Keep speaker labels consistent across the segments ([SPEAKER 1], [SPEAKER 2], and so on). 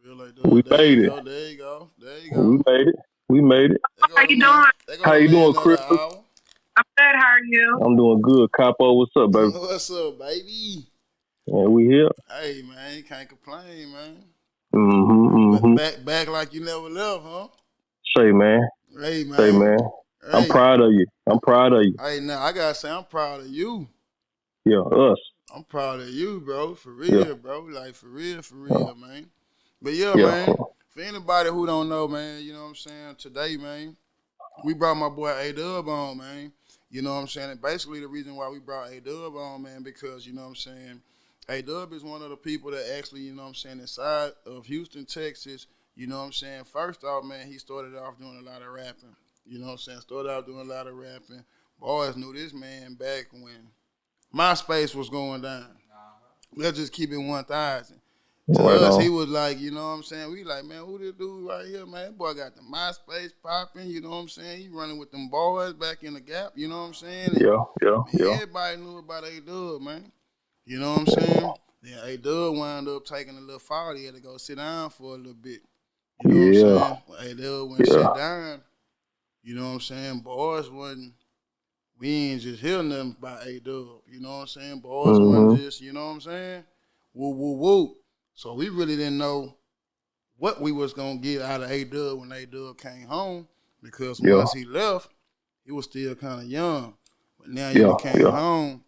[SPEAKER 1] Real like
[SPEAKER 2] We
[SPEAKER 1] that. There
[SPEAKER 2] made
[SPEAKER 1] you
[SPEAKER 2] it.
[SPEAKER 1] go. There you go. There you
[SPEAKER 2] We
[SPEAKER 1] go.
[SPEAKER 2] made it. We made it.
[SPEAKER 1] There
[SPEAKER 3] How
[SPEAKER 1] go the
[SPEAKER 3] you
[SPEAKER 1] man.
[SPEAKER 3] doing?
[SPEAKER 1] There go
[SPEAKER 2] How
[SPEAKER 1] the
[SPEAKER 2] you
[SPEAKER 1] man
[SPEAKER 2] doing,
[SPEAKER 1] of the
[SPEAKER 2] Crystal?
[SPEAKER 1] hour.
[SPEAKER 3] I'm good. How are you?
[SPEAKER 2] I'm doing good. Capo, what's up, baby?
[SPEAKER 1] What's up, baby?
[SPEAKER 2] Yeah, we here.
[SPEAKER 1] Hey man, you can't complain, man.
[SPEAKER 2] Mm-hmm. Mm-hmm.
[SPEAKER 1] Back like you never left, huh?
[SPEAKER 2] Say, man.
[SPEAKER 1] Hey
[SPEAKER 2] Say,
[SPEAKER 1] man.
[SPEAKER 2] man. I'm
[SPEAKER 1] Hey.
[SPEAKER 2] proud of you. I'm proud of you.
[SPEAKER 1] Hey now I gotta say I'm proud of you.
[SPEAKER 2] Yeah, us.
[SPEAKER 1] I'm proud of you, bro. For
[SPEAKER 2] Yeah.
[SPEAKER 1] real, bro. Like for
[SPEAKER 2] Uh,
[SPEAKER 1] real, man. But yeah,
[SPEAKER 2] yeah.
[SPEAKER 1] man. For anybody who don't know, man, you know what I'm saying? Today, man, we brought my boy A Dub on, man. You know what I'm saying? And basically the reason why we brought A Dub on, man, because you know what I'm saying, A Dub is one of the people that actually, you know what I'm saying, inside of Houston, Texas, you know what I'm saying. First off, man, he started off doing a lot of rapping. You know what I'm saying? Started out doing a lot of rapping. Boys knew this man back when MySpace was going down. Let's just keep it 1,000. To
[SPEAKER 2] Right
[SPEAKER 1] us, he
[SPEAKER 2] on.
[SPEAKER 1] was like, you know what I'm saying? We like, man, who this dude right here, man? That boy got the MySpace popping, you know what I'm saying? He running with them boys back in the gap, you know what I'm saying? And
[SPEAKER 2] Yeah. Yeah.
[SPEAKER 1] man,
[SPEAKER 2] Yeah.
[SPEAKER 1] everybody knew about A Dub, man. You know what I'm saying? Then A Dub wound up taking a little fall. He had to go sit down for a little bit. You know what I'm
[SPEAKER 2] Yeah.
[SPEAKER 1] saying? When A Dub went
[SPEAKER 2] Yeah.
[SPEAKER 1] sit down, you know what I'm saying? Boys wasn't, we ain't just hear nothing about A Dub. You know what I'm saying? Boys wasn't
[SPEAKER 2] Mm-hmm.
[SPEAKER 1] just, you know what I'm saying? Woo, woo, woo. So we really didn't know what we was gonna get out of A Dub when A Dub came home because
[SPEAKER 2] Yeah.
[SPEAKER 1] once he left, he was still kind of young. But now you
[SPEAKER 2] Yeah.
[SPEAKER 1] done came
[SPEAKER 2] Yeah.
[SPEAKER 1] home,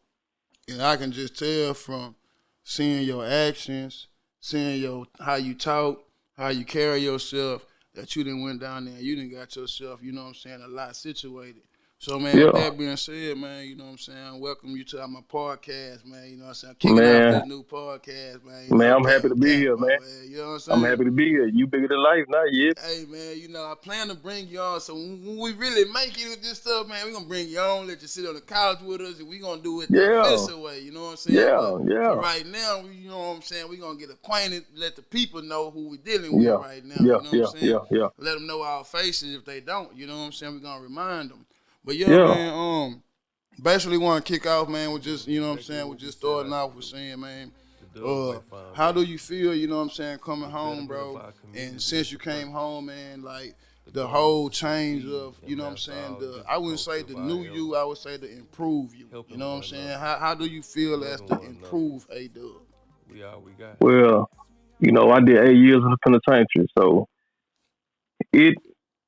[SPEAKER 1] and I can just tell from seeing your actions, seeing your how you talk, how you carry yourself, that you done went down there, you done got yourself, you know what I'm saying, a lot situated. So man, with
[SPEAKER 2] Yeah.
[SPEAKER 1] that being said, man, you know what I'm saying, welcome you to my podcast, man. You know what I'm saying, kicking off
[SPEAKER 2] Man.
[SPEAKER 1] this new podcast, man. You
[SPEAKER 2] Man,
[SPEAKER 1] know,
[SPEAKER 2] I'm happy to be here,
[SPEAKER 1] Capo,
[SPEAKER 2] man.
[SPEAKER 1] man. You know what I'm
[SPEAKER 2] I'm
[SPEAKER 1] saying?
[SPEAKER 2] happy to be here. You bigger than life, not yet.
[SPEAKER 1] Hey man, you know I plan to bring you on. So when we really make it with this stuff, man, we gonna bring you on, let you sit on the couch with us, and we gonna do it the
[SPEAKER 2] Yeah.
[SPEAKER 1] official way. You know what I'm saying? But
[SPEAKER 2] Yeah.
[SPEAKER 1] for
[SPEAKER 2] Yeah.
[SPEAKER 1] right now, you know what I'm saying, we gonna get acquainted, let the people know who we dealing with
[SPEAKER 2] Yeah.
[SPEAKER 1] right now.
[SPEAKER 2] Yeah.
[SPEAKER 1] You know what I'm
[SPEAKER 2] Yeah.
[SPEAKER 1] saying?
[SPEAKER 2] Yeah. Yeah.
[SPEAKER 1] Let them know our faces if they don't. You know what I'm saying? We gonna remind them. But yeah,
[SPEAKER 2] Yeah.
[SPEAKER 1] man. Basically want to kick off, man, with just you know what I'm saying, with just starting off with saying, man. Uh, how do you feel? You know what I'm saying, coming home, bro? And since you came home, man, like the whole change of, you know what I'm saying, the I wouldn't say the new you, I would say the improve you. You know what I'm saying? How do you feel as the improve A Dub?
[SPEAKER 2] Well, I did 8 years in the penitentiary, so it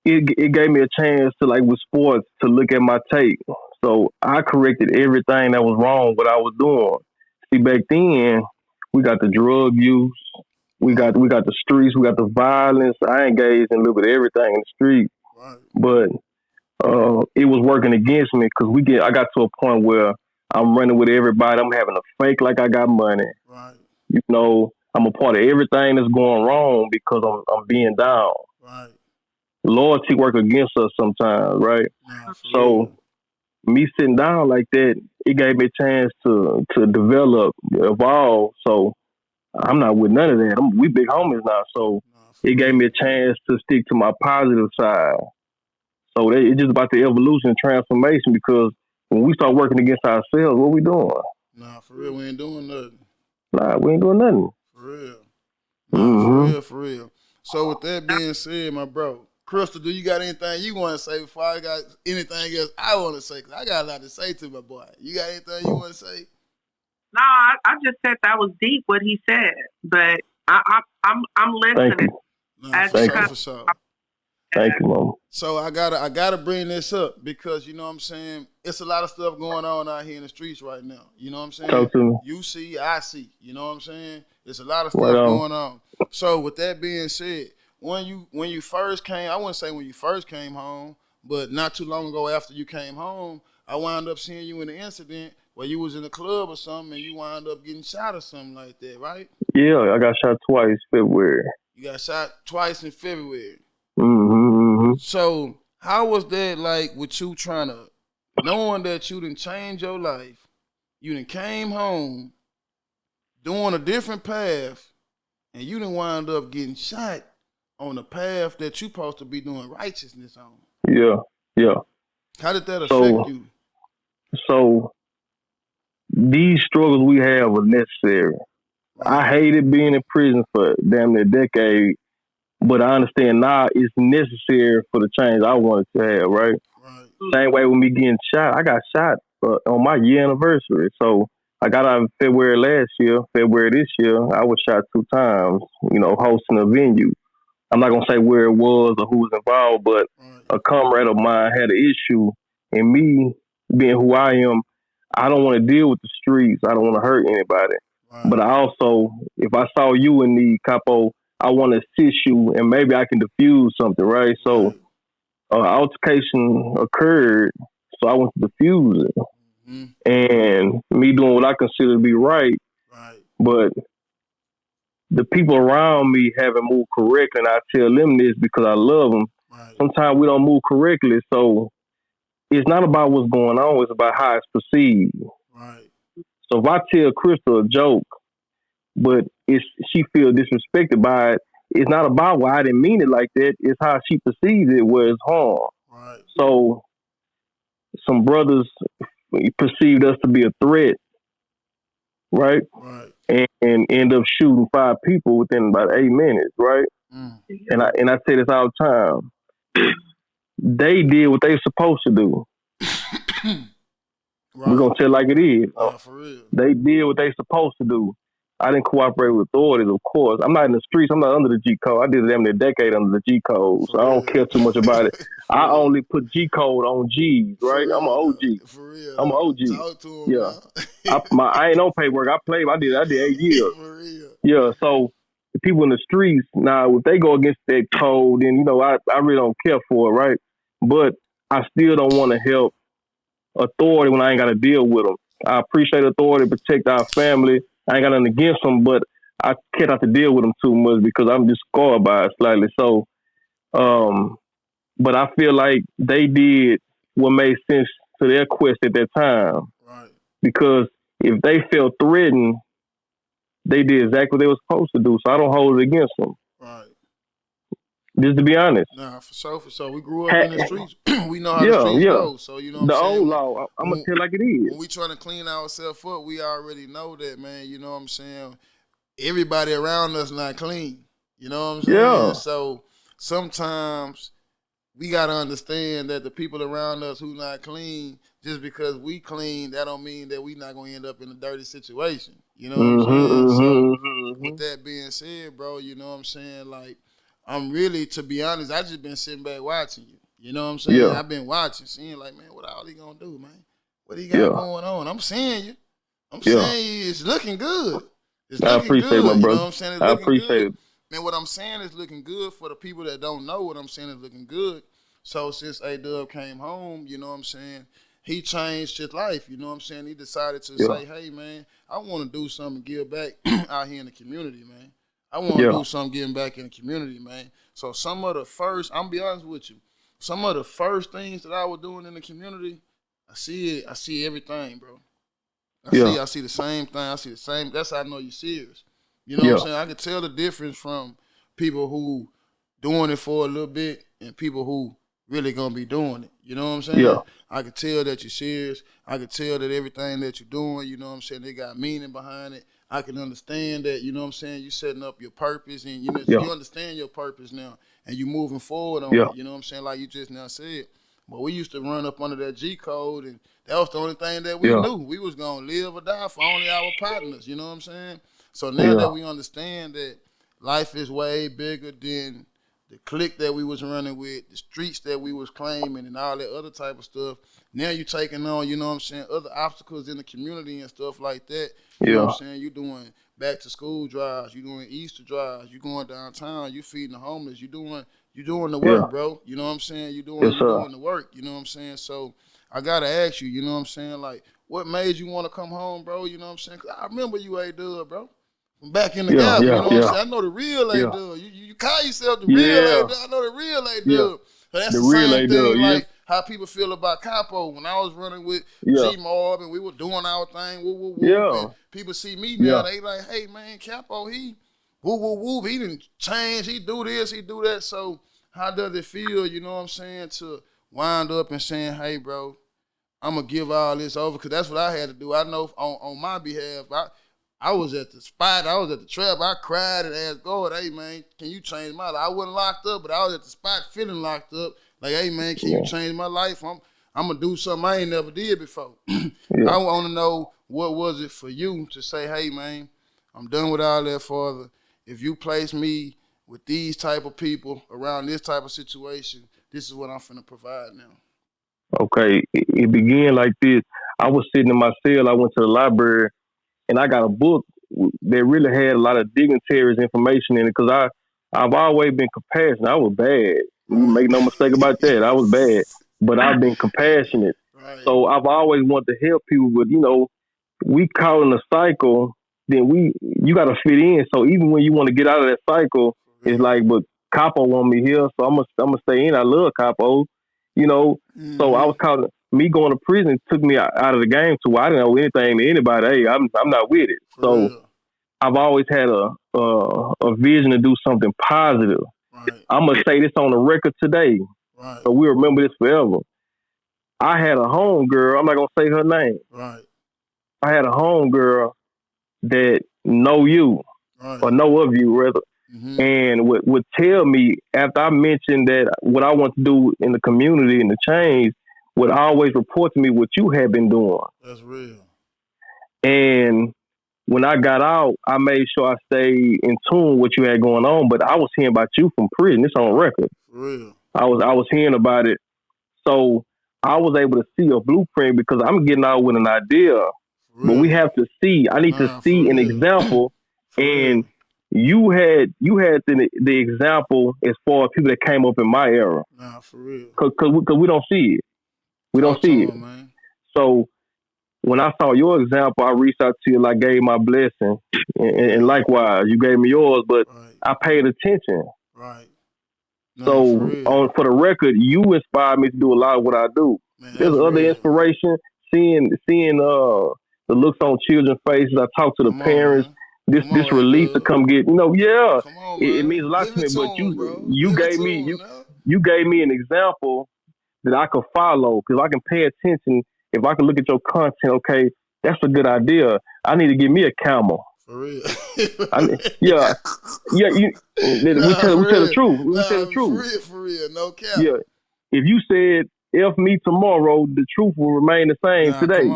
[SPEAKER 2] it gave me a chance to, like, with sports, to look at my tape. So I corrected everything that was wrong what I was doing. See, back then we got the drug use,
[SPEAKER 1] Right,
[SPEAKER 2] we got the streets, we got the violence. I engaged in a little bit of everything in the street,
[SPEAKER 1] right,
[SPEAKER 2] but it was working against me because I got to a point where I'm running with everybody. I'm having to fake like I got money.
[SPEAKER 1] right,
[SPEAKER 2] I'm a part of everything that's going wrong because I'm being down.
[SPEAKER 1] right.
[SPEAKER 2] Loyalty work against us sometimes, right?
[SPEAKER 1] Nah, for
[SPEAKER 2] So
[SPEAKER 1] real.
[SPEAKER 2] me sitting down like that, it gave me a chance to develop, evolve. So I'm not with none of that. We big homies now, so
[SPEAKER 1] Nah, for
[SPEAKER 2] it gave me
[SPEAKER 1] real.
[SPEAKER 2] a chance to stick to my positive side. So it's just about the evolution and transformation because when we start working against ourselves, what we doing?
[SPEAKER 1] Nah, for real. We ain't doing nothing.
[SPEAKER 2] Nah, we ain't doing nothing.
[SPEAKER 1] For real. Nah, for
[SPEAKER 2] Mm-hmm.
[SPEAKER 1] real, for real. So with that being said, my bro, Crystal, do you got anything you want to say before I got anything else I want to say? Cause I got a lot to say to my boy. You got anything you want to say?
[SPEAKER 3] No, I just said that was deep what he said, but I'm
[SPEAKER 2] Thank
[SPEAKER 3] listening
[SPEAKER 2] you.
[SPEAKER 1] Nah,
[SPEAKER 3] as
[SPEAKER 1] for
[SPEAKER 3] you
[SPEAKER 2] Thank
[SPEAKER 1] sure,
[SPEAKER 3] kind
[SPEAKER 2] you.
[SPEAKER 1] for sure.
[SPEAKER 3] of.
[SPEAKER 2] Thank you, mama.
[SPEAKER 1] So I gotta bring this up because you know what I'm saying, it's a lot of stuff going on out here in the streets right now. You know what I'm saying?
[SPEAKER 2] Talk to me.
[SPEAKER 1] You see, I see. You know what I'm saying? It's a lot of
[SPEAKER 2] Right
[SPEAKER 1] stuff
[SPEAKER 2] on.
[SPEAKER 1] going on. So with that being said, when you first came, I wouldn't say when you first came home, but not too long ago after you came home, I wound up seeing you in an incident where you was in a club or something and you wound up getting shot or something like that, right?
[SPEAKER 2] Yeah, I got shot twice February.
[SPEAKER 1] You got shot twice in February.
[SPEAKER 2] Mm-hmm.
[SPEAKER 1] So how was that like with you trying to knowing that you didn't change your life, you done came home doing a different path, and you done wind up getting shot on a path that you supposed to be doing righteousness on.
[SPEAKER 2] Yeah, yeah.
[SPEAKER 1] How did that affect
[SPEAKER 2] So,
[SPEAKER 1] you?
[SPEAKER 2] so these struggles we have are necessary. I hated being in prison for damn near a decade, but I understand now it's necessary for the change I wanted to have, right?
[SPEAKER 1] Right.
[SPEAKER 2] Same way with me getting shot. I got shot on my year anniversary. So I got out in February last year. February this year, I was shot 2 times, hosting a venue. I'm not going to say where it was or who was involved, but
[SPEAKER 1] Right.
[SPEAKER 2] a comrade of mine had an issue. And me, being who I am, I don't want to deal with the streets. I don't want to hurt anybody.
[SPEAKER 1] Right.
[SPEAKER 2] But I also, if I saw you in need, Capo, I want to assist you and maybe I can diffuse something, right? So altercation occurred, so I went to defuse it.
[SPEAKER 1] Mm-hmm.
[SPEAKER 2] And me doing what I consider to be right, but the people around me haven't moved correctly, and I tell them this because I love them.
[SPEAKER 1] Right.
[SPEAKER 2] Sometimes we don't move correctly, so it's not about what's going on, it's about how it's perceived.
[SPEAKER 1] Right.
[SPEAKER 2] So if I tell Crystal a joke, but she feels disrespected by it, it's not about why I didn't mean it like that. It's how she perceives it, where it's harm.
[SPEAKER 1] Right.
[SPEAKER 2] So some brothers perceived us to be a threat, right?
[SPEAKER 1] Right.
[SPEAKER 2] And end up shooting 5 people within about 8 minutes, right?
[SPEAKER 1] Mm.
[SPEAKER 2] And I say this all the time. They did what they supposed to do.
[SPEAKER 1] Right.
[SPEAKER 2] We're gonna tell like it is.
[SPEAKER 1] Yeah, for real.
[SPEAKER 2] They did what they supposed to do. I didn't cooperate with authorities, of course. I'm not in the streets. I'm not under the G code. I did damn near a decade under the G code, so I don't care too much about it. I only put G code on G's, right? I'm an OG.
[SPEAKER 1] For real.
[SPEAKER 2] I'm an OG.
[SPEAKER 1] Talk to him,
[SPEAKER 2] yeah. I ain't no paperwork. I played. I did 8 years.
[SPEAKER 1] For real.
[SPEAKER 2] Yeah. So the people in the streets now, if they go against that code, then I really don't care for it, right? But I still don't want to help authority when I ain't got to deal with them. I appreciate authority, protect our family. I ain't got nothing against them, but I can't have to deal with them too much because I'm just scarred by it slightly. So, but I feel like they did what made sense to their quest at that time.
[SPEAKER 1] Right.
[SPEAKER 2] Because if they felt threatened, they did exactly what they were supposed to do. So I don't hold it against them.
[SPEAKER 1] Right.
[SPEAKER 2] Just to be honest.
[SPEAKER 1] Nah, for sure. We grew up in the streets. We know how the streets go. So, you know what
[SPEAKER 2] I'm
[SPEAKER 1] saying?
[SPEAKER 2] The old law. I'm going to tell like it is.
[SPEAKER 1] When we trying to clean ourselves up, we already know that, man. You know what I'm saying? Everybody around us not clean. You know what I'm saying?
[SPEAKER 2] Yeah.
[SPEAKER 1] So sometimes we got to understand that the people around us who not clean, just because we clean, that don't mean that we not going to end up in a dirty situation. You know what I'm saying? So with that being said, bro, you know what I'm saying? Like, I'm really, to be honest, I just been sitting back watching you. You know what I'm saying?
[SPEAKER 2] Yeah.
[SPEAKER 1] I've been watching, seeing like, man, what all he gonna do, man? What he got going on? I'm seeing you. I'm saying you. It's looking good. It's looking
[SPEAKER 2] appreciate
[SPEAKER 1] good.
[SPEAKER 2] My brother.
[SPEAKER 1] You know what I'm saying? It's
[SPEAKER 2] I
[SPEAKER 1] looking
[SPEAKER 2] appreciate
[SPEAKER 1] good.
[SPEAKER 2] it.
[SPEAKER 1] Man, what I'm saying is looking good for the people that don't know what I'm saying is looking good. So since A-Dub came home, you know what I'm saying, he changed his life. You know what I'm saying? He decided to say, hey, man, I want to do something, give back out here in the community, man. I want to do something giving back in the community, man. So some of the first, I'm be honest with you, some of the first things that I was doing in the community, I see everything, bro. I see the same thing. I see the same. That's how I know you're serious. You know what I'm saying? I can tell the difference from people who doing it for a little bit and people who really gonna be doing it. You know what I'm saying?
[SPEAKER 2] Yeah.
[SPEAKER 1] I can tell that you're serious. I can tell that everything that you're doing, you know what I'm saying, they got meaning behind it. I can understand that, you know what I'm saying, you setting up your purpose and you understand your purpose now and you moving forward on it, you know what I'm saying, like you just now said. But we used to run up under that G code and that was the only thing that we knew. We was gonna live or die for only our partners, you know what I'm saying? So now that we understand that life is way bigger than the clique that we was running with, the streets that we was claiming and all that other type of stuff. Now you taking on, you know what I'm saying, other obstacles in the community and stuff like that. You know what I'm saying? You doing back to school drives, you doing Easter drives, you going downtown, you feeding the homeless, you doing the work, bro. You know what I'm saying? You doing the work, you know what I'm saying? So I gotta ask you, you know what I'm saying, like, what made you want to come home, bro? You know what I'm saying? 'Cause I remember you A-Dub, bro. From back in the gap, you know what I'm saying? I know the real A-Dub. You call yourself the real A-Dub. I know the real A-Dub. So that's the same thing, like how people feel about Capo. When I was running with G-Mob and we were doing our thing, and people see me now, they like, hey, man, Capo, he he didn't change, he do this, he do that. So how does it feel, you know what I'm saying, to wind up and saying, hey, bro, I'm going to give all this over? Because that's what I had to do. I know on my behalf, I was at the spot. I was at the trap. I cried and asked God, hey, man, can you change my life? I wasn't locked up, but I was at the spot feeling locked up. Like, hey, man, can you change my life? I'm going to do something I ain't never did before. I want to know what was it for you to say, hey, man, I'm done with all that, Father. If you place me with these type of people around this type of situation, this is what I'm finna provide now.
[SPEAKER 2] Okay, it began like this. I was sitting in my cell. I went to the library, and I got a book that really had a lot of dignitaries information in it because I've always been compassionate. I was bad. Make no mistake about that. I was bad, but I've been compassionate. Right. So I've always wanted to help people. But we caught in a cycle. Then you got to fit in. So even when you want to get out of that cycle, it's like, but Capo want me here, so I'm gonna stay in. I love Capo, So I was caught. Me going to prison took me out of the game to where I didn't know anything to anybody. Hey, I'm not with it. So I've always had a vision to do something positive. Right. I'm gonna say this on the record today, right. So we remember this forever. I had a homegirl. I'm not gonna say her name. Right. I had a homegirl that know you, right. Or know of you rather, and would tell me after I mentioned that what I want to do in the community and the change, would always report to me what you had been doing.
[SPEAKER 1] That's real.
[SPEAKER 2] And when I got out, I made sure I stayed in tune with what you had going on. But I was hearing about you from prison. It's on record.
[SPEAKER 1] For real.
[SPEAKER 2] I was hearing about it. So I was able to see a blueprint because I'm getting out with an idea. But we have to see. I need to see an example. And you had the example as far as people that came up in my era.
[SPEAKER 1] Nah, for real.
[SPEAKER 2] Because we don't see it. We don't see it.
[SPEAKER 1] Man.
[SPEAKER 2] So when I saw your example, I reached out to you and I gave my blessing. And likewise, you gave me yours, but I paid attention.
[SPEAKER 1] Right.
[SPEAKER 2] No, so for the record, you inspired me to do a lot of what I do. Man, there's other inspiration, seeing the looks on children's faces. I talk to the parents. This relief to come get, it means a lot to me. But you gave me an example that I could follow because I can pay attention. If I can look at your content, okay, that's a good idea. I need to get me a camel.
[SPEAKER 1] For real.
[SPEAKER 2] We tell the truth. We tell the truth.
[SPEAKER 1] For real, no cap.
[SPEAKER 2] Yeah. If you said F me tomorrow, the truth will remain the same today.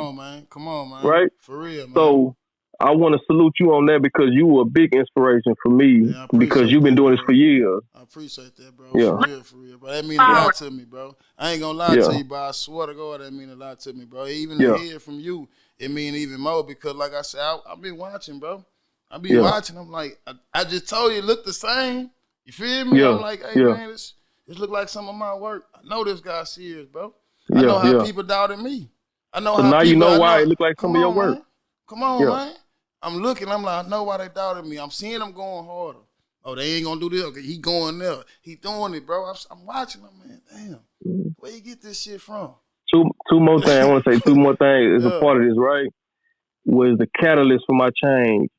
[SPEAKER 1] Come on, man.
[SPEAKER 2] Right?
[SPEAKER 1] For real, man.
[SPEAKER 2] So I want to salute you on that because you were a big inspiration for me because you've been doing this for years.
[SPEAKER 1] I appreciate that, bro. Yeah. For real, bro. That means a lot to me, bro. I ain't gonna lie to you, bro. I swear to God, that means a lot to me, bro. Even to hear from you, it means even more because, like I said, I've been watching, bro. I've been watching. I'm like, I just told you it looked the same. You feel me? I'm like, hey, man, this look like some of my work. I know this guy's serious, bro. I know how people doubted me. I know how
[SPEAKER 2] now you know why it looked like some of your work.
[SPEAKER 1] Man. Come on, man. I'm looking, I'm like, I know why they doubted me. I'm seeing them going harder. Oh, they ain't gonna do this. Okay, he going there. He doing it, bro. I'm watching them, man. Damn. Where you get this shit from?
[SPEAKER 2] Two more things. I want to say two more things as a part of this, right? Was the catalyst for my change.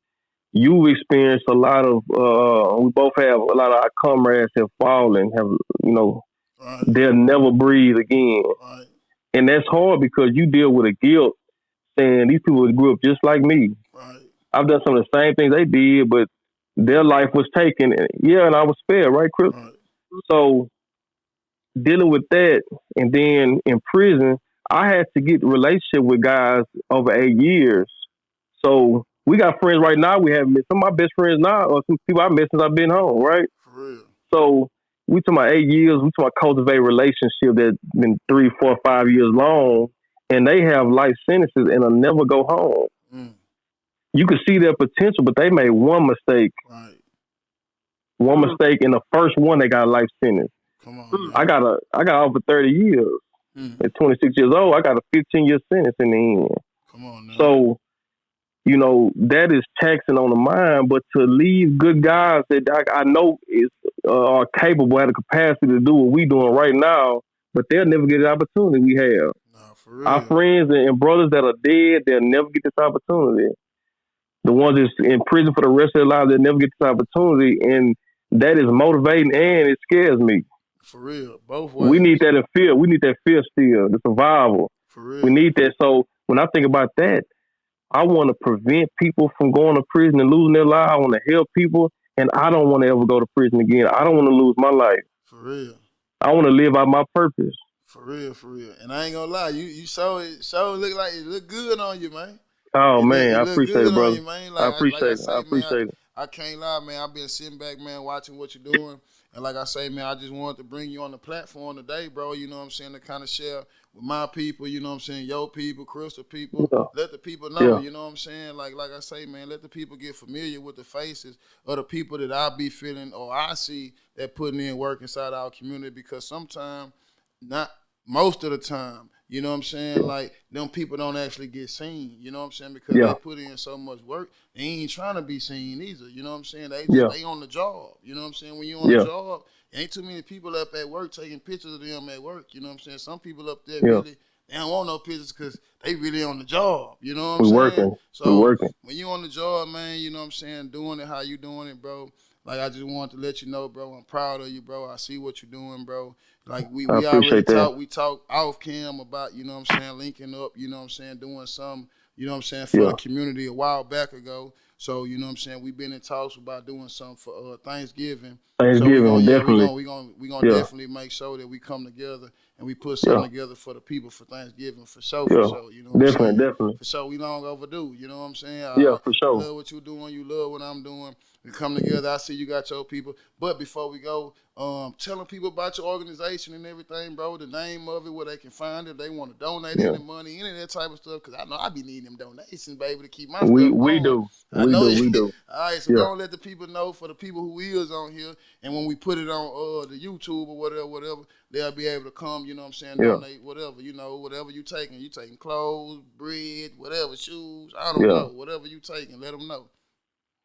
[SPEAKER 2] You've experienced a lot of, we both have a lot of our comrades have fallen, they'll never breathe again.
[SPEAKER 1] Right.
[SPEAKER 2] And that's hard because you deal with a guilt saying these people grew up just like me.
[SPEAKER 1] Right.
[SPEAKER 2] I've done some of the same things they did, but their life was taken. And I was spared, right, Chris?
[SPEAKER 1] Right.
[SPEAKER 2] So dealing with that, and then in prison, I had to get a relationship with guys over 8 years. So we got friends right now. We have met some of my best friends now, or some people I met since I've been home, right?
[SPEAKER 1] For real.
[SPEAKER 2] So we talking about 8 years. We talking about cultivate a relationship that's been 3, 4, 5 years long, and they have life sentences and will never go home. You can see their potential, but they made one mistake.
[SPEAKER 1] Right.
[SPEAKER 2] One mistake, and the first one they got a life sentence.
[SPEAKER 1] Come on.
[SPEAKER 2] I got over 30 years. At 26 years old, I got a 15-year sentence in the end.
[SPEAKER 1] Come on now.
[SPEAKER 2] So, that is taxing on the mind, but to leave good guys that I know are capable, have the capacity to do what we doing right now, but they'll never get the opportunity we have.
[SPEAKER 1] Nah, for real.
[SPEAKER 2] Our friends and brothers that are dead, they'll never get this opportunity. The ones that's in prison for the rest of their lives, they'll never get this opportunity, and that is motivating and it scares me.
[SPEAKER 1] For real, both ways.
[SPEAKER 2] We need that in fear. We need that fear still, the survival.
[SPEAKER 1] For real.
[SPEAKER 2] We need that. So when I think about that, I want to prevent people from going to prison and losing their life. I want to help people, and I don't want to ever go to prison again. I don't want to lose my life.
[SPEAKER 1] For real.
[SPEAKER 2] I want to live out my purpose.
[SPEAKER 1] For real, for real. And I ain't gonna lie, you so look like it look good on you, man.
[SPEAKER 2] Oh
[SPEAKER 1] It
[SPEAKER 2] man, I
[SPEAKER 1] look
[SPEAKER 2] appreciate
[SPEAKER 1] good
[SPEAKER 2] it, brother.
[SPEAKER 1] on you, man.
[SPEAKER 2] I appreciate it.
[SPEAKER 1] say,
[SPEAKER 2] I appreciate
[SPEAKER 1] man,
[SPEAKER 2] it.
[SPEAKER 1] I can't lie, man. I've been sitting back, man, watching what you're doing. And like I say, man, I just wanted to bring you on the platform today, bro. You know what I'm saying? To kind of share with my people, you know what I'm saying? Your people, Crystal people.
[SPEAKER 2] Yeah.
[SPEAKER 1] Let the people know,
[SPEAKER 2] Yeah.
[SPEAKER 1] you know what I'm saying? Like I say, man, let the people get familiar with the faces of the people that I be feeling or I see that putting in work inside our community, because sometimes, not most of the time, you know what I'm saying? Like, them people don't actually get seen, you know what I'm saying? Because
[SPEAKER 2] Yeah.
[SPEAKER 1] they put in so much work, they ain't trying to be seen either, you know what I'm saying?
[SPEAKER 2] Yeah.
[SPEAKER 1] They on the job, you know what I'm saying? When you on
[SPEAKER 2] Yeah.
[SPEAKER 1] the job, ain't too many people up at work taking pictures of them at work, you know what I'm saying? Some people up there
[SPEAKER 2] Yeah.
[SPEAKER 1] really, they don't want no pictures because they really on the job, you know what I'm
[SPEAKER 2] We
[SPEAKER 1] saying?
[SPEAKER 2] working. We
[SPEAKER 1] So
[SPEAKER 2] working.
[SPEAKER 1] when you on the job, man, you know what I'm saying, doing it how you doing it, bro. Like, I just wanted to let you know, bro, I'm proud of you, bro. I see what you're doing, bro. Like, we already
[SPEAKER 2] appreciate that.
[SPEAKER 1] talked, we talked off cam about, you know what I'm saying, linking up, you know what I'm saying, doing something, you know what I'm saying, for
[SPEAKER 2] Yeah.
[SPEAKER 1] the community a while back ago. So, you know what I'm saying, we've been in talks about doing something for Thanksgiving.
[SPEAKER 2] Thanksgiving,
[SPEAKER 1] So
[SPEAKER 2] definitely.
[SPEAKER 1] we gonna
[SPEAKER 2] Yeah.
[SPEAKER 1] definitely make sure that we come together and we put something
[SPEAKER 2] Yeah.
[SPEAKER 1] together for the people for Thanksgiving, for sure,
[SPEAKER 2] Yeah.
[SPEAKER 1] for sure. You know what I'm
[SPEAKER 2] Definitely,
[SPEAKER 1] saying?
[SPEAKER 2] definitely.
[SPEAKER 1] For sure, we long overdue. You know what I'm saying?
[SPEAKER 2] Yeah, for
[SPEAKER 1] I
[SPEAKER 2] sure.
[SPEAKER 1] love what you're doing. You love what I'm doing. We come together. I see you got your people. But before we go, telling people about your organization and everything, bro, the name of it, where they can find it, if they want to donate
[SPEAKER 2] Yeah.
[SPEAKER 1] any money, any of that type of stuff, because I know I be needing them donations, baby, to keep my
[SPEAKER 2] We
[SPEAKER 1] stuff going.
[SPEAKER 2] do.
[SPEAKER 1] I
[SPEAKER 2] We
[SPEAKER 1] know
[SPEAKER 2] do.
[SPEAKER 1] you.
[SPEAKER 2] We do.
[SPEAKER 1] All right, so
[SPEAKER 2] Yeah.
[SPEAKER 1] don't let the people know, for the people who is on here, and when we put it on the YouTube or whatever, they'll be able to come, you know what I'm saying,
[SPEAKER 2] Yeah.
[SPEAKER 1] donate whatever, you know, whatever you taking. You taking clothes, bread, whatever, shoes, I don't
[SPEAKER 2] Yeah.
[SPEAKER 1] know, whatever you taking, let them know.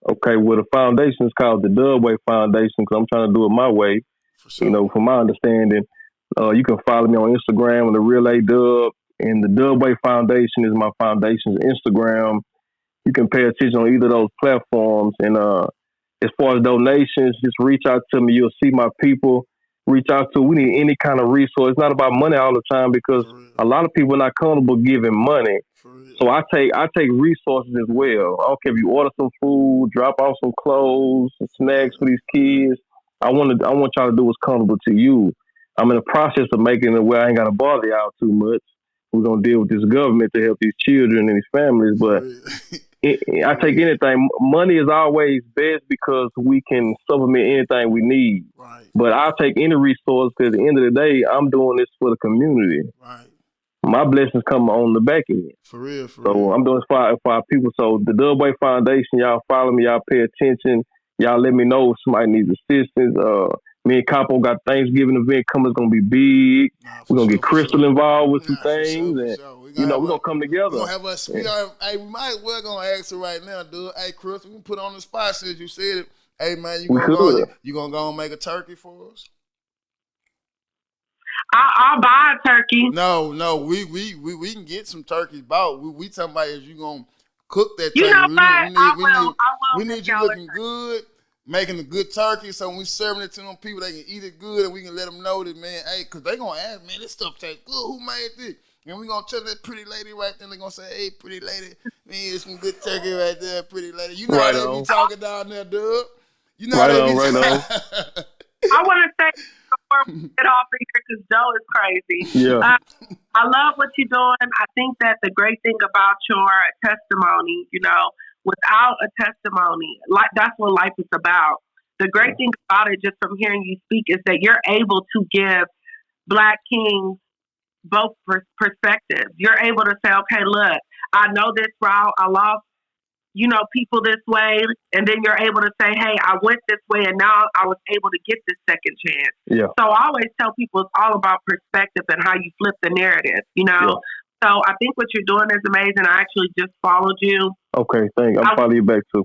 [SPEAKER 2] Okay, well, the foundation is called the Dubway Foundation because I'm trying to do it my way.
[SPEAKER 1] For sure.
[SPEAKER 2] You know, from my understanding, you can follow me on Instagram, the Real A Dub, and the Dubway Foundation is my foundation's Instagram. You can pay attention on either of those platforms. And as far as donations, just reach out to me. You'll see my people. Reach out to. We need any kind of resource. It's not about money all the time because
[SPEAKER 1] For real.
[SPEAKER 2] a lot of people are not comfortable giving money.
[SPEAKER 1] For real.
[SPEAKER 2] So I take resources as well. I don't care if you order some food, drop off some clothes, some snacks for these kids. I want y'all to do what's comfortable to you. I'm in the process of making it where I ain't gotta bother y'all too much. We're gonna deal with this government to help these children and these families, but I take anything. Money is always best because we can supplement anything we need.
[SPEAKER 1] Right.
[SPEAKER 2] But I'll take any resource because at the end of the day, I'm doing this for the community.
[SPEAKER 1] Right.
[SPEAKER 2] My blessings come on the back end.
[SPEAKER 1] For real.
[SPEAKER 2] So I'm doing it for our people. So the Dubway Foundation, y'all follow me, y'all pay attention. Y'all let me know if somebody needs assistance. Me and Capo got Thanksgiving event coming. It's going to be big. We're going to get Crystal involved with some things.
[SPEAKER 1] For
[SPEAKER 2] and,
[SPEAKER 1] sure. We're
[SPEAKER 2] going to come together.
[SPEAKER 1] We're going to have us. Hey, we might as well going to ask her right now, dude. Hey, Crystal, we can put on the spot since you said it. Hey, man, you going to go and make a turkey for us?
[SPEAKER 3] I'll buy a turkey.
[SPEAKER 1] No, we can get some turkeys bought. We talking about if you gonna cook that turkey.
[SPEAKER 3] You know what? I will.
[SPEAKER 1] We need you looking good, making a good turkey. So when we serving it to them people, they can eat it good, and we can let them know that, man. Hey, cause they gonna ask, man, this stuff tastes good. Who made this? And we gonna tell that pretty lady right there. They gonna say, hey, pretty lady, man, it's some good turkey right there, pretty lady. You know how they be talking down there, dude. You know how they be talking.
[SPEAKER 3] I want to say before we get off of here because Joe is crazy.
[SPEAKER 2] Yeah.
[SPEAKER 3] I love what you're doing. I think that the great thing about your testimony, without a testimony, like that's what life is about. The great thing about it, just from hearing you speak, is that you're able to give Black kings both perspectives. You're able to say, okay, look, I know this route. I lost people this way, and then you're able to say, hey, I went this way and now I was able to get this second chance.
[SPEAKER 2] Yeah.
[SPEAKER 3] So I always tell people it's all about perspective and how you flip the narrative,
[SPEAKER 2] Yeah.
[SPEAKER 3] So I think what you're doing is amazing. I actually just followed you.
[SPEAKER 2] Okay, thanks. I'll follow you back too.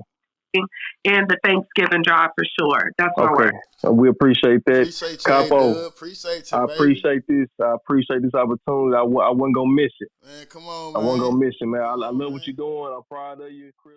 [SPEAKER 3] And the Thanksgiving drive for sure. That's my word.
[SPEAKER 2] We appreciate that.
[SPEAKER 1] Appreciate you,
[SPEAKER 2] Capo.
[SPEAKER 1] Appreciate you,
[SPEAKER 2] I appreciate this. I appreciate this opportunity. I wasn't going to miss it.
[SPEAKER 1] Man, come on, man.
[SPEAKER 2] I wasn't going to miss it, man. I love what you're doing. I'm proud of you, Chris.